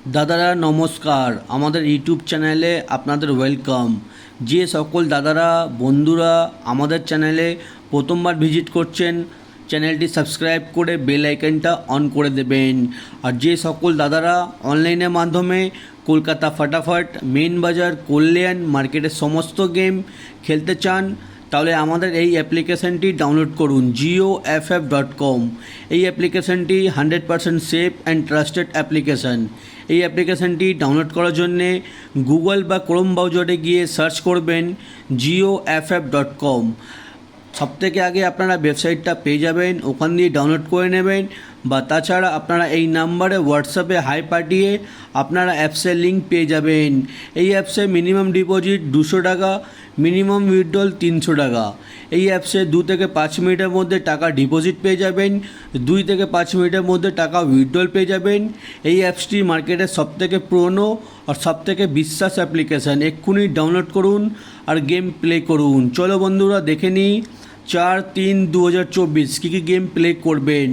দাদারা নমস্কার, আমাদের ইউটিউব চ্যানেলে আপনাদের ওয়েলকাম। যে সকল দাদারা বন্ধুরা আমাদের চ্যানেলে প্রথমবার ভিজিট করছেন, চ্যানেলটি সাবস্ক্রাইব করে বেল আইকনটা অন করে দেবেন। আর যে সকল দাদারা অনলাইনের মাধ্যমে কলকাতা ফাটাফাট, মেন বাজার, কল্যাণ মার্কেটের সমস্ত গেম খেলতে চান, তাহলে আমাদের এই অ্যাপ্লিকেশানটি ডাউনলোড করুন, GeoFF.com। এই অ্যাপ্লিকেশানটি 100% সেফ অ্যান্ড ট্রাস্টেড অ্যাপ্লিকেশান। এই অ্যাপ্লিকেশানটি ডাউনলোড করার জন্যে গুগল বা ক্রোম ব্রাউজারে গিয়ে সার্চ করবেন GeoFF.com। সবথেকে আগে আপনারা ওয়েবসাইটটা পেয়ে যাবেন, ওখান দিয়ে ডাউনলোড করে নেবেন। বা তাছাড়া আপনারা এই নাম্বারে হোয়াটসঅ্যাপে হাই পাঠিয়ে আপনারা অ্যাপসের লিঙ্ক পেয়ে যাবেন। এই অ্যাপসে মিনিমাম ডিপোজিট 200 টাকা, মিনিমাম উইথড্রল 300 টাকা। এই অ্যাপসে 2 থেকে 5 মিনিটের মধ্যে টাকা ডিপোজিট পেয়ে যাবেন, 2 থেকে 5 মিনিটের মধ্যে টাকা উইথড্রল পেয়ে যাবেন। এই অ্যাপসটি মার্কেটের সবথেকে পুরনো আর সবথেকে বিশ্বাস অ্যাপ্লিকেশান। এক্ষুনি ডাউনলোড করুন আর গেম প্লে করুন। চলো বন্ধুরা দেখে নিই 4/3/2024 কী কী গেম প্লে করবেন।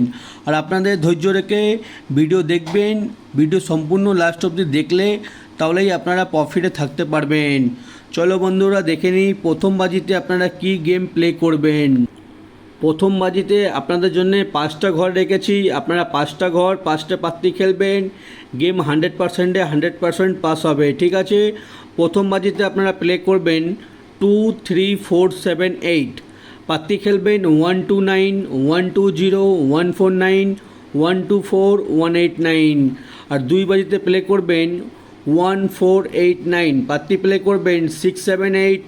আর আপনাদের ধৈর্য রেখে ভিডিও দেখবেন, ভিডিও সম্পূর্ণ লাস্ট অবধি দেখলে তাহলেই আপনারা প্রফিটে থাকতে পারবেন। চলো বন্ধুরা দেখে নিই প্রথম বাজিতে আপনারা কি গেম প্লে করবেন। প্রথম বাজিতে আপনাদের জন্য 5টা ঘর রেখেছি, আপনারা 5টা ঘর 5টা পাত্তি খেলবেন। গেম 100%-এ 100% পাস হবে, ঠিক আছে। প্রথম বাজিতে আপনারা প্লে করবেন 2, 3, 4, 7, 8। পাত্তি খেলবেন 129, 120, 149, 124, 189। আর 2 বাজিতে প্লে করবেন 1489। পাত্তি প্লে করবেন 678,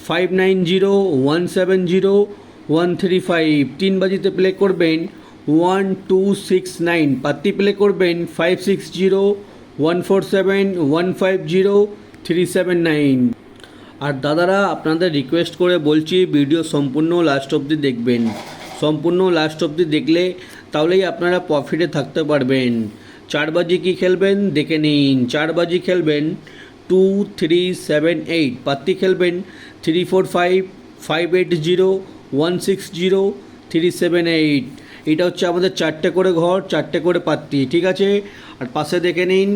590, 170, 135। 3 বাজিতে প্লে করবেন 1269। পাত্তি প্লে করবেন 560, 147, 150, 379। আর দাদারা আপনাদের রিকোয়েস্ট করে বলছি ভিডিও সম্পূর্ণ লাস্ট অবধি দেখবেন। সম্পূর্ণ লাস্ট অবধি দেখলে তাহলেই আপনারা প্রফিটে থাকতে পারবেন। 4 বাজি কী খেলবেন দেখে নিন। 4 বাজি খেলবেন 2, 3, 7, 8। পাত্তি খেলবেন 345, 580, 160, 378। এটা হচ্ছে আমাদের 4টে করে ঘর, 4টে করে পাত্তি, ঠিক আছে। আর পাশে দেখে নিন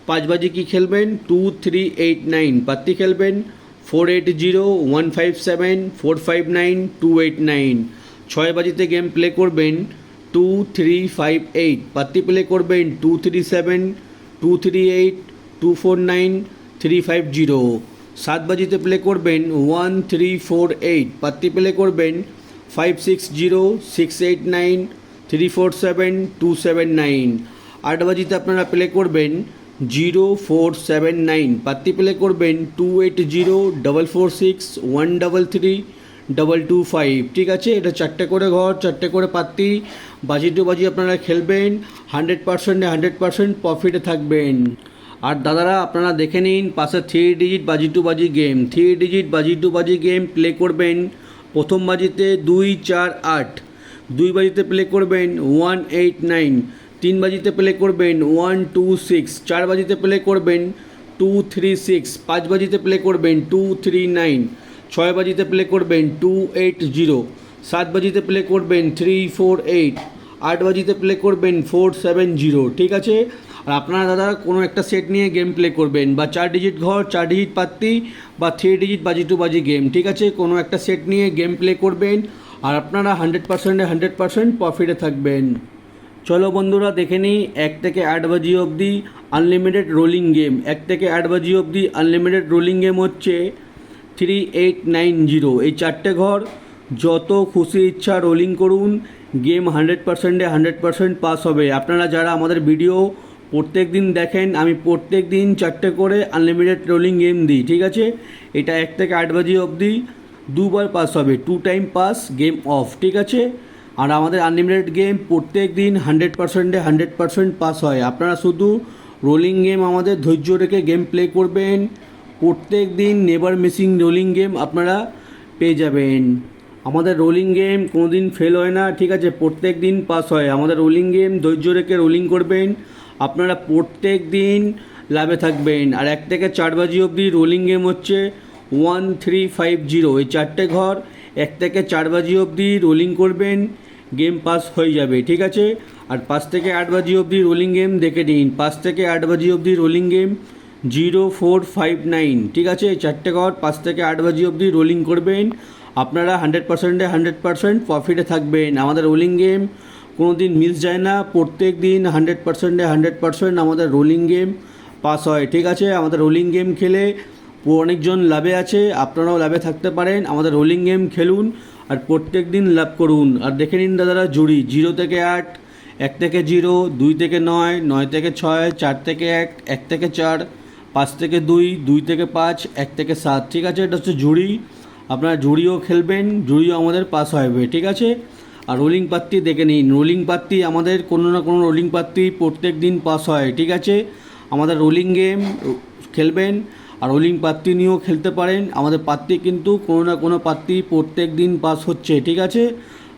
5 বাজি কী খেলবেন 2, 3, 8, 9। পাত্তি খেলবেন 480, 157, 459, 289। 6 বাজিতে গেম প্লে করবেন 2, 3, 5, 8। পাত্তি প্লে করবেন 237, 238, 249, 350। 7 বাজিতে প্লে করবেন 1348। পাত্তি প্লে করবেন 560, 689, 347, 279। 8 বাজিতে আপনারা প্লে করবেন 0479। পাত্তি প্লে করবেন 280, 446, 133, 225, ঠিক আছে। এটা 4টে করে ঘর, 4টে করে পাত্তি। বাজি টু বাজি আপনারা খেলবেন, 100%-এ 100% প্রফিটে থাকবেন। আর দাদারা আপনারা দেখে নিন পাশে 3 ডিজিট বাজি টু বাজি গেম, 3 ডিজিট বাজি টু বাজি গেম প্লে করবেন। প্রথম বাজিতে 2, 4, 8। 2 বাজিতে প্লে করবেন 189। 3 বাজিতে প্লে করবেন 126। 4 বাজিতে প্লে করবেন 236। 5 বাজিতে প্লে করবেন 239। 6 বাজিতে প্লে করবেন 280। 7 বাজিতে প্লে করবেন 348। 8 বাজিতে প্লে করবেন 470, ঠিক আছে। আর আপনারা দাদা কোনো একটা সেট নিয়ে গেম প্লে করবেন, বা 4 ডিজিট ঘর, 4 ডিজিট পাত্তি, বা 3 ডিজিট বাজি টু বাজি গেম, ঠিক আছে। কোনো একটা সেট নিয়ে গেম প্লে করবেন আর আপনারা 100%-এ 100% প্রফিটে থাকবেন। চলো বন্ধুরা দেখে নিই 1 থেকে 8 বাজি অবধি আনলিমিটেড রোলিং গেম। 1 থেকে 8 বাজি অবধি আনলিমিটেড রোলিং গেম হচ্ছে 3890। এই 4টে ঘর যত খুশি ইচ্ছা রোলিং করুন, গেম 100%-এ 100% পাস হবে। আপনারা যারা আমাদের ভিডিও প্রত্যেক দিন দেখেন, আমি প্রত্যেক দিন 4টে করে আনলিমিটেড রোলিং গেম দিই, ঠিক আছে। এটা 1 থেকে 8 বাজি অবধি 2 বার পাস হবে, 2 টাইম পাস, গেম অফ, ঠিক আছে। আর আমাদের আনলিমিটেড গেম প্রত্যেক দিন 100%-এ 100% পাস হয়। আপনারা শুধু রোলিং গেম আমাদের ধৈর্য রেখে গেম প্লে করবেন, প্রত্যেক দিন নেভার মিসিং রোলিং গেম আপনারা পেয়ে যাবেন। আমাদের রোলিং গেম কোনো দিন ফেল হয় না, ঠিক আছে, প্রত্যেক দিন পাস হয়। আমাদের রোলিং গেম ধৈর্য রেখে রোলিং করবেন, আপনারা প্রত্যেক দিন লাভে থাকবেন। আর 1 থেকে 4 বাজি অবধি রোলিং গেম হচ্ছে 1350। এই 4টে ঘর 1 থেকে 4 বাজি অবধি রোলিং করবেন, গেম পাস হয়ে যাবে, ঠিক আছে। আর 5 থেকে 8 বাজি অবধি রোলিং গেম দেখে নিন। 5 থেকে 8 বাজি অবধি রোলিং গেম 0459, ঠিক আছে? 4টে ঘর 5 থেকে 8 বাজি অবধি রোলিং করবেন, আপনারা 100%-এ 100% প্রফিটে থাকবেন। আমাদের রোলিং গেম কোনো দিন মিস যায় না, প্রত্যেক দিন 100%-এ 100% আমাদের রোলিং গেম পাস হয়, ঠিক আছে? আমাদের রোলিং গেম খেলে অনেকজন লাভে আছে, আপনারাও লাভে থাকতে পারেন। আমাদের রোলিং গেম খেলুন আর প্রত্যেক দিন লাভ করুন। আর দেখে নিন দাদারা, জুড়ি 0 থেকে 8, 1 থেকে 0, 2 থেকে 9, 9 থেকে 6, 4 থেকে 1, 1 থেকে 4, 5 থেকে 2, 2 থেকে 5, 1 থেকে 7, ঠিক আছে? এটা হচ্ছে জুড়ি। আপনারা জুড়িও খেলবেন, জুড়িও আমাদের পাস হবে, ঠিক আছে? আর রোলিং পাত্তি দেখে নিন, রোলিং পাত্তি আমাদের কোনো না কোনো রোলিং পাত্তি প্রত্যেক দিন পাস হয়, ঠিক আছে? আমাদের রোলিং গেম খেলবেন আর রোলিং পাত্তি নিয়েও খেলতে পারেন। আমাদের পাত্তি কিন্তু কোনো না কোনো পাত্তি প্রত্যেক দিন পাস হচ্ছে, ঠিক আছে?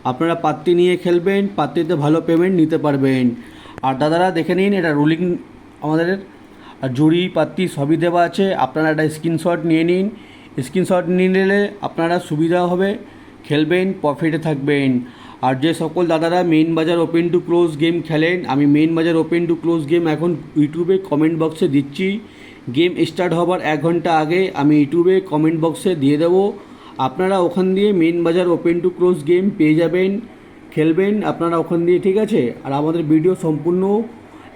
আপনারা পাত্তি নিয়ে খেলবেন, পাত্তিতে ভালো পেমেন্ট নিতে পারবেন। আর দাদারা দেখে নিন, এটা রোলিং আমাদের আর জুড়ি পাত্তি সবই দেওয়া আছে। আপনারা একটা স্ক্রিনশট নিয়ে নিন, স্ক্রিনশট নিয়ে নিলে আপনারা সুবিধা হবে, খেলবেন, প্রফিটে থাকবেন। আর যে সকল দাদারা মেইন বাজার ওপেন টু ক্লোজ গেম খেলেন, আমি মেইন বাজার ওপেন টু ক্লোজ গেম এখন ইউটিউবে কমেন্ট বক্সে দিচ্ছি। গেম স্টার্ট হবার 1 ঘন্টা আগে আমি ইউটিউবে কমেন্ট বক্সে দিয়ে দেবো, আপনারা ওখান দিয়ে মেইন বাজার ওপেন টু ক্লোজ গেম পেয়ে যাবেন, খেলবেন আপনারা ওখান দিয়ে, ঠিক আছে? আর আমাদের ভিডিও সম্পূর্ণ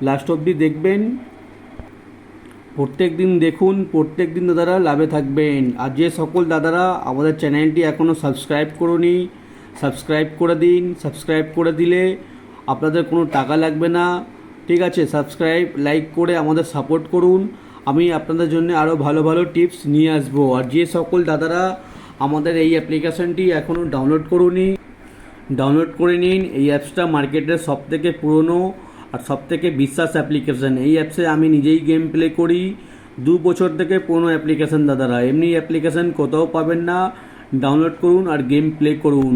লাস্ট অবধি দেখবেন, প্রত্যেক দিন দেখুন, প্রত্যেক দিন দাদারা লাভে থাকবেন। আর যে সকল দাদারা আমাদের চ্যানেলটি এখনও সাবস্ক্রাইব করুনি, সাবস্ক্রাইব করে দিন। সাবস্ক্রাইব করে দিলে আপনাদের কোনো টাকা লাগবে না, ঠিক আছে? সাবস্ক্রাইব লাইক করে আমাদের সাপোর্ট করুন, আমি আপনাদের জন্য আরও ভালো ভালো টিপস নিয়ে আসবো। আর যে সকল দাদারা আমাদের এই অ্যাপ্লিকেশানটি এখনও ডাউনলোড করুনি, ডাউনলোড করে নিন। এই অ্যাপসটা মার্কেটের সবথেকে পুরনো আর সবথেকে বিশ্বাস অ্যাপ্লিকেশান। এই অ্যাপসে আমি নিজেই গেম প্লে করি, 2 বছর থেকে পুরনো অ্যাপ্লিকেশান দাদারা, এমনি অ্যাপ্লিকেশান কোথাও পাবেন না। ডাউনলোড করুন আর গেম প্লে করুন।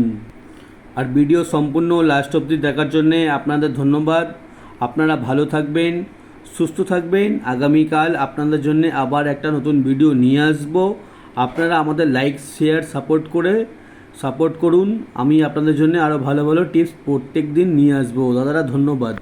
আর ভিডিও সম্পূর্ণ লাস্ট অবধি দেখার জন্যে আপনাদের ধন্যবাদ। আপনারা ভালো থাকবেন, সুস্থ থাকবেন। আগামীকাল আপনাদের জন্য আবার একটা নতুন ভিডিও নিয়ে আসব। আপনারা আমাদের লাইক শেয়ার সাপোর্ট করুন। আমি আপনাদের জন্য আরও ভালো ভালো টিপস প্রত্যেক দিন নিয়ে আসবো। দাদারা ধন্যবাদ।